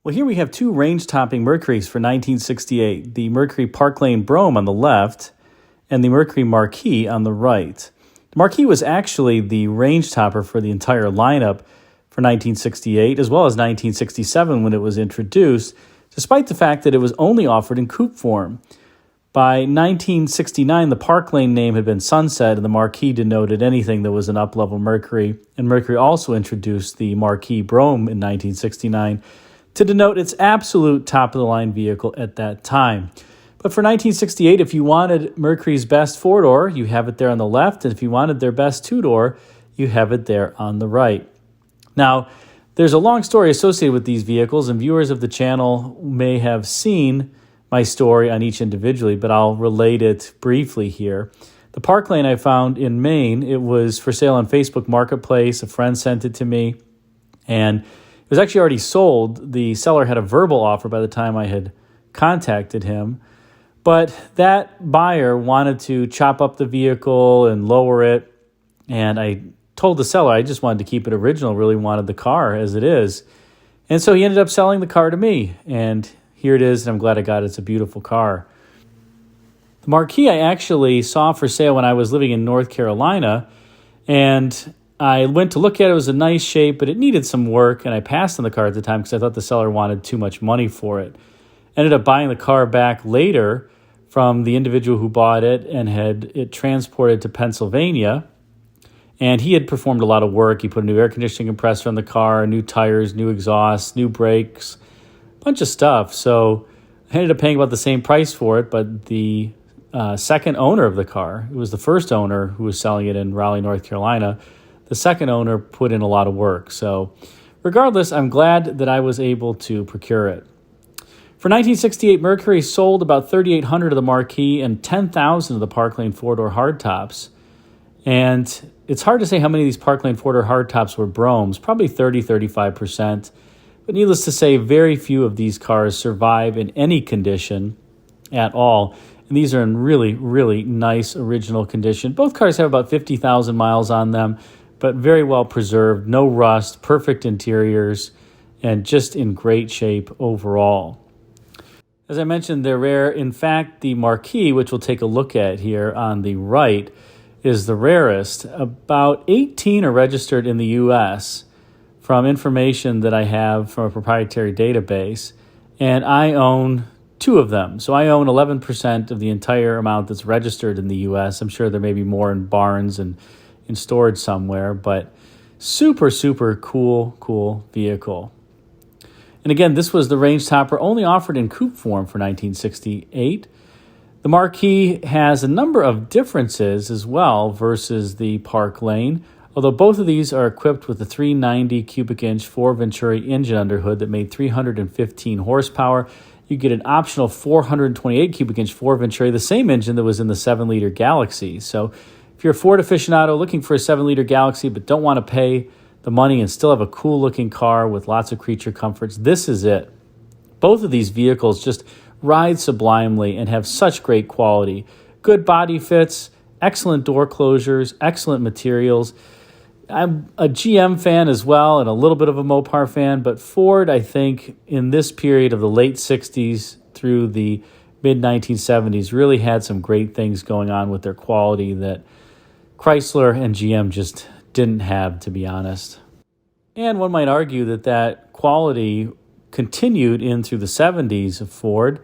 Well, here we have two range-topping Mercurys for 1968, the Mercury Park Lane Brougham on the left and the Mercury Marquis on the right. The Marquis was actually the range topper for the entire lineup for 1968, as well as 1967 when it was introduced, despite the fact that it was only offered in coupe form. By 1969, the Park Lane name had been sunset, and the Marquis denoted anything that was an up-level Mercury, and Mercury also introduced the Marquis Brougham in 1969 to denote its absolute top-of-the-line vehicle at that time. But for 1968, if you wanted Mercury's best four-door, you have it there on the left, and if you wanted their best two-door, you have it there on the right. Now, there's a long story associated with these vehicles, and viewers of the channel may have seen my story on each individually, but I'll relate it briefly here. The Park Lane I found in Maine, it was for sale on Facebook Marketplace. A friend sent it to me, and it was actually already sold. The seller had a verbal offer by the time I had contacted him, but that buyer wanted to chop up the vehicle and lower it, and I told the seller I just wanted to keep it original, really wanted the car as it is. And so he ended up selling the car to me, and here it is, and I'm glad I got it. It's a beautiful car. The Marquis I actually saw for sale when I was living in North Carolina, and I went to look at it. It was a nice shape, but it needed some work, and I passed on the car at the time because I thought the seller wanted too much money for it. Ended up buying the car back later from the individual who bought it and had it transported to Pennsylvania, and he had performed a lot of work. He put a new air conditioning compressor on the car, new tires, new exhaust, new brakes, a bunch of stuff. So I ended up paying about the same price for it, but the second owner of the car, it was the first owner who was selling it in Raleigh, North Carolina, the second owner put in a lot of work. So regardless, I'm glad that I was able to procure it. For 1968, Mercury sold about 3,800 of the Marquis and 10,000 of the Park Lane four-door hardtops. And it's hard to say how many of these Park Lane four-door hardtops were Broughams, probably 30-35%. But needless to say, very few of these cars survive in any condition at all. And these are in really, really nice original condition. Both cars have about 50,000 miles on them, but very well preserved, no rust, perfect interiors, and just in great shape overall. As I mentioned, they're rare. In fact, the Marquis, which we'll take a look at here on the right, is the rarest. About 18 are registered in the U.S. from information that I have from a proprietary database, and I own 2 of them. So I own 11% of the entire amount that's registered in the U.S. I'm sure there may be more in barns and in storage somewhere, but super, super cool vehicle. And again, this was the range topper only offered in coupe form for 1968. The Marquis has a number of differences as well versus the Park Lane, although both of these are equipped with a 390 cubic inch 4 Venturi engine under hood that made 315 horsepower. You get an optional 428 cubic inch 4 Venturi, the same engine that was in the 7-liter Galaxy. So if you're a Ford aficionado looking for a 7-liter Galaxy but don't want to pay the money and still have a cool-looking car with lots of creature comforts, this is it. Both of these vehicles just ride sublimely and have such great quality. Good body fits, excellent door closures, excellent materials. I'm a GM fan as well and a little bit of a Mopar fan, but Ford, I think, in this period of the late 60s through the mid-1970s really had some great things going on with their quality that Chrysler and GM just didn't have, to be honest. And one might argue that that quality continued in through the 70s of Ford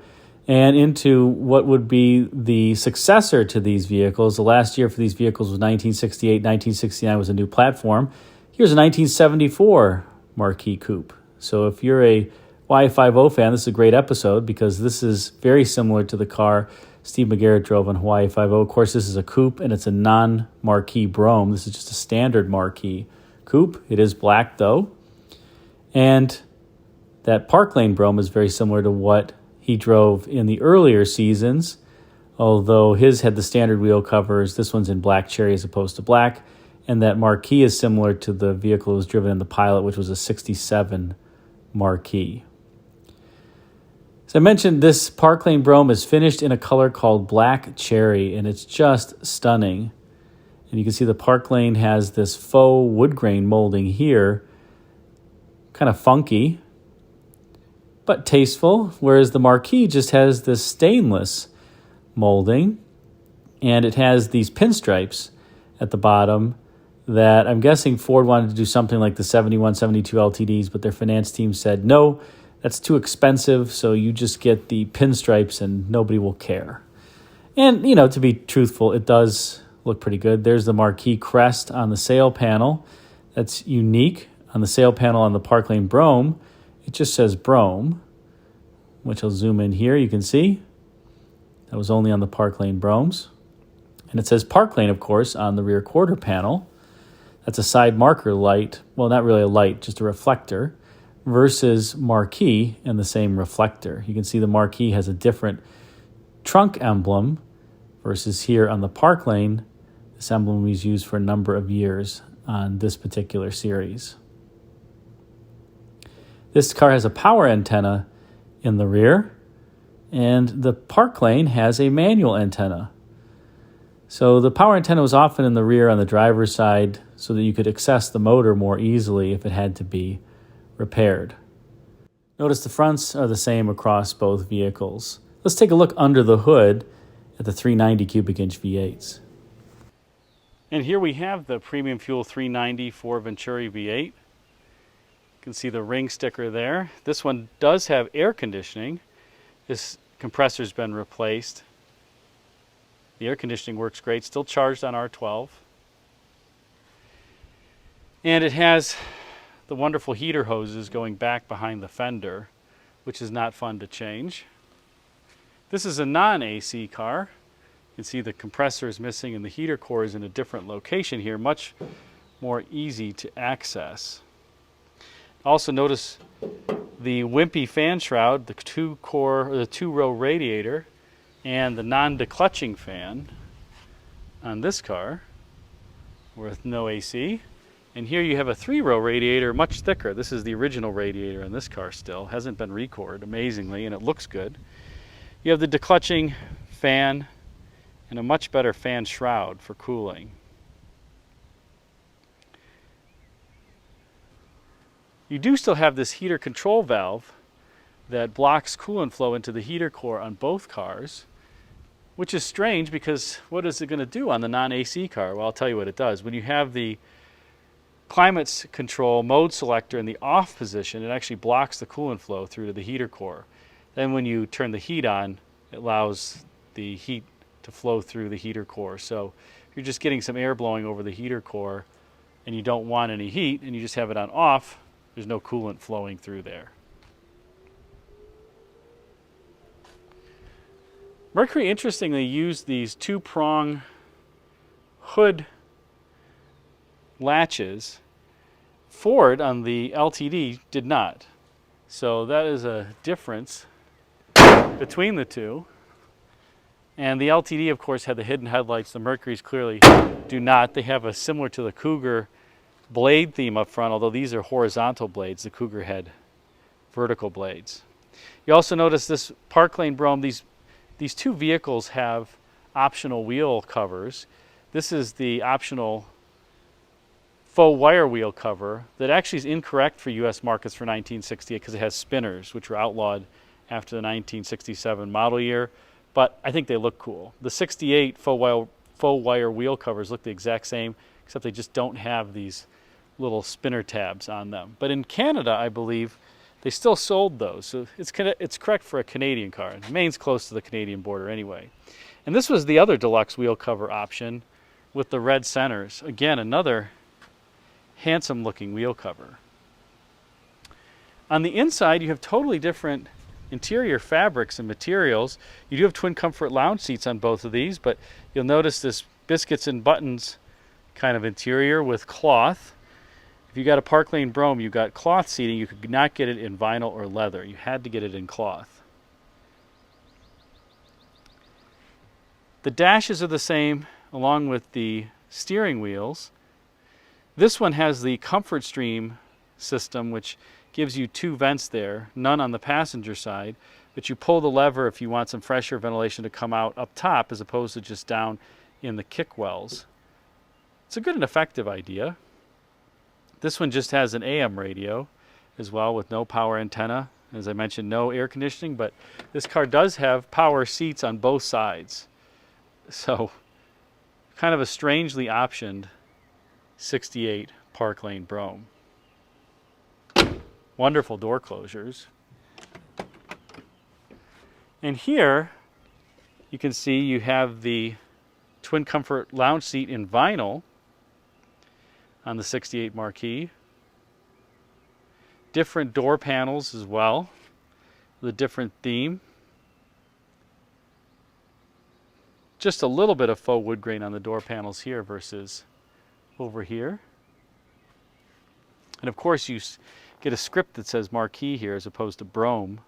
and into what would be the successor to these vehicles. The last year for these vehicles was 1968. 1969 was a new platform. Here's a 1974 Marquis Coupe. So if you're a Hawaii 5 fan, this is a great episode because this is very similar to the car Steve McGarrett drove on Hawaii 5. Of course, this is a coupe and it's a non-Marquis Brougham. This is just a standard Marquis coupe. It is black though. And that Park Lane Brougham is very similar to what he drove in the earlier seasons, although his had the standard wheel covers. This one's in black cherry as opposed to black. And that Marquis is similar to the vehicle that was driven in the Pilot, which was a 67 Marquis. As I mentioned, this Park Lane Brougham is finished in a color called black cherry, and it's just stunning. And you can see the Park Lane has this faux wood grain molding here, kind of funky. but tasteful, whereas the Marquis just has this stainless molding, and it has these pinstripes at the bottom that I'm guessing Ford wanted to do something like the 71, 72 LTDs, but their finance team said, no, that's too expensive, so you just get the pinstripes and nobody will care. And, you know, to be truthful, it does look pretty good. There's the Marquis crest on the sail panel. That's unique. On the sail panel on the Park Lane Brougham, it just says Brougham, which I'll zoom in here. You can see that was only on the Park Lane Broughams. And it says Park Lane, of course, on the rear quarter panel. That's a side marker light. Well, not really a light, just a reflector, versus Marquis and the same reflector. You can see the Marquis has a different trunk emblem versus here on the Park Lane. This emblem was used for a number of years on this particular series. This car has a power antenna in the rear, and the Park Lane has a manual antenna. So the power antenna was often in the rear on the driver's side so that you could access the motor more easily if it had to be repaired. Notice the fronts are the same across both vehicles. Let's take a look under the hood at the 390 cubic inch V8s. And here we have the Premium Fuel 390 for Venturi V8. You can see the ring sticker there. This one does have air conditioning. This compressor's been replaced. The air conditioning works great, still charged on R12. And it has the wonderful heater hoses going back behind the fender, which is not fun to change. This is a non-AC car. You can see the compressor is missing and the heater core is in a different location here, much more easy to access. Also notice the wimpy fan shroud, the two-row radiator, and the non-declutching fan on this car with no AC. And here you have a 3-row radiator, much thicker. This is the original radiator in this car still. Hasn't been recored, amazingly, and it looks good. You have the declutching fan and a much better fan shroud for cooling. You do still have this heater control valve that blocks coolant flow into the heater core on both cars, which is strange because what is it going to do on the non-AC car? Well, I'll tell you what it does. When you have the climate control mode selector in the off position, it actually blocks the coolant flow through to the heater core. Then when you turn the heat on, it allows the heat to flow through the heater core. So if you're just getting some air blowing over the heater core and you don't want any heat and you just have it on off, there's no coolant flowing through there. Mercury interestingly used these two-prong hood latches. Ford on the LTD did not. So that is a difference between the two. And the LTD, of course, had the hidden headlights. The Mercurys clearly do not. They have a similar to the Cougar blade theme up front, although these are horizontal blades. The Cougar had vertical blades. You also notice this Park Lane Brougham, these two vehicles have optional wheel covers. This is the optional faux wire wheel cover that actually is incorrect for U.S. markets for 1968 because it has spinners, which were outlawed after the 1967 model year. But I think they look cool. The 68 faux wire wheel covers look the exact same, except they just don't have these little spinner tabs on them. But in Canada, I believe, they still sold those. So it's correct for a Canadian car. Maine's close to the Canadian border anyway. And this was the other deluxe wheel cover option with the red centers. Again, another handsome looking wheel cover. On the inside, you have totally different interior fabrics and materials. You do have twin comfort lounge seats on both of these, but you'll notice this biscuits and buttons kind of interior with cloth. If you got a Park Lane Brougham, you got cloth seating. You could not get it in vinyl or leather. You had to get it in cloth. The dashes are the same along with the steering wheels. This one has the Comfort Stream system, which gives you two vents there, none on the passenger side, but you pull the lever if you want some fresher ventilation to come out up top as opposed to just down in the kick wells. It's a good and effective idea. This one just has an AM radio as well with no power antenna As I mentioned, no air conditioning, but this car does have power seats on both sides. So, kind of a strangely optioned 68 Park Lane Brougham. Wonderful door closures. And here, you can see you have the twin comfort lounge seat in vinyl on the 68 Marquis. Different door panels as well, with a different theme. Just a little bit of faux wood grain on the door panels here versus over here. And of course you get a script that says Marquis here as opposed to Brougham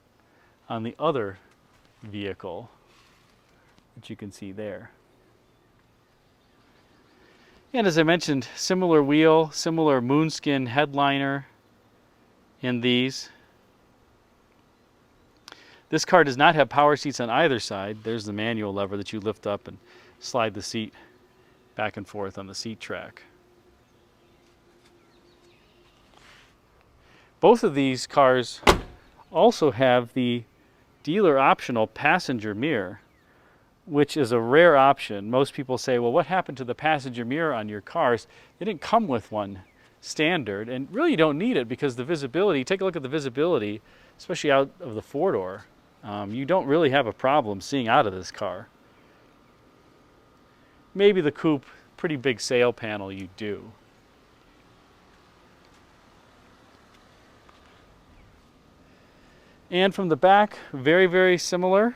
on the other vehicle that you can see there. And as I mentioned, similar wheel, similar moonskin headliner in these. This car does not have power seats on either side. There's the manual lever that you lift up and slide the seat back and forth on the seat track. Both of these cars also have the dealer optional passenger mirror, which is a rare option. Most people say, well, what happened to the passenger mirror on your cars? They didn't come with one standard, and really you don't need it because the visibility, take a look at the visibility, especially out of the four-door. You don't really have a problem seeing out of this car. Maybe the coupe, pretty big sail panel, you do. And from the back, very, very similar.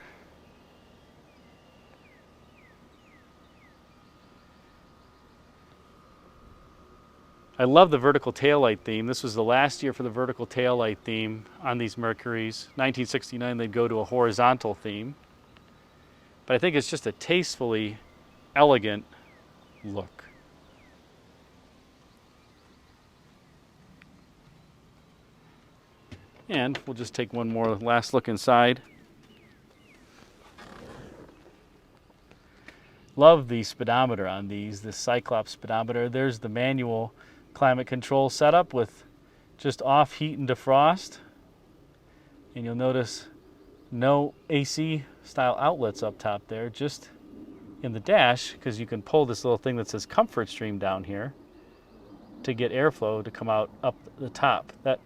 I love the vertical taillight theme. This was the last year for the vertical taillight theme on these Mercurys. 1969, they'd go to a horizontal theme. But I think it's just a tastefully elegant look. And we'll just take one more last look inside. Love the speedometer on these, the Cyclops speedometer. There's the manual climate control setup with just off heat and defrost. And you'll notice no AC style outlets up top there, just in the dash, because you can pull this little thing that says comfort stream down here to get airflow to come out up the top. That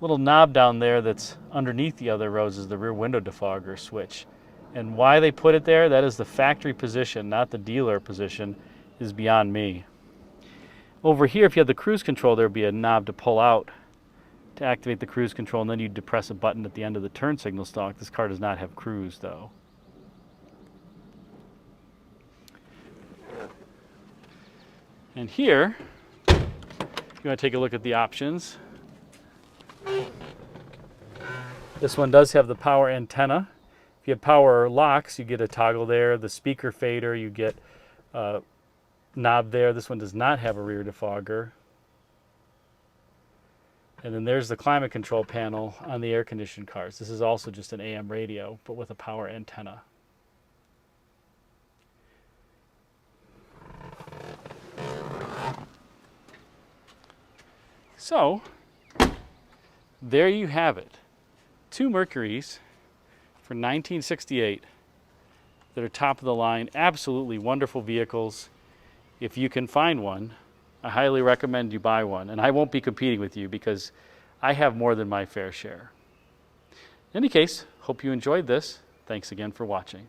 little knob down there that's underneath the other rows is the rear window defogger switch. And why they put it there, that is the factory position, not the dealer position, is beyond me. Over here, if you had the cruise control, there would be a knob to pull out to activate the cruise control, and then you'd depress a button at the end of the turn signal stalk. This car does not have cruise, though. And here, if you want to take a look at the options, this one does have the power antenna. If you have power locks, you get a toggle there. The speaker fader, you get a knob there. This one does not have a rear defogger. And then there's the climate control panel on the air-conditioned cars. This is also just an AM radio, but with a power antenna. So, there you have it. Two Mercurys for 1968 that are top of the line. Absolutely wonderful vehicles. If you can find one, I highly recommend you buy one. And I won't be competing with you because I have more than my fair share. In any case, hope you enjoyed this. Thanks again for watching.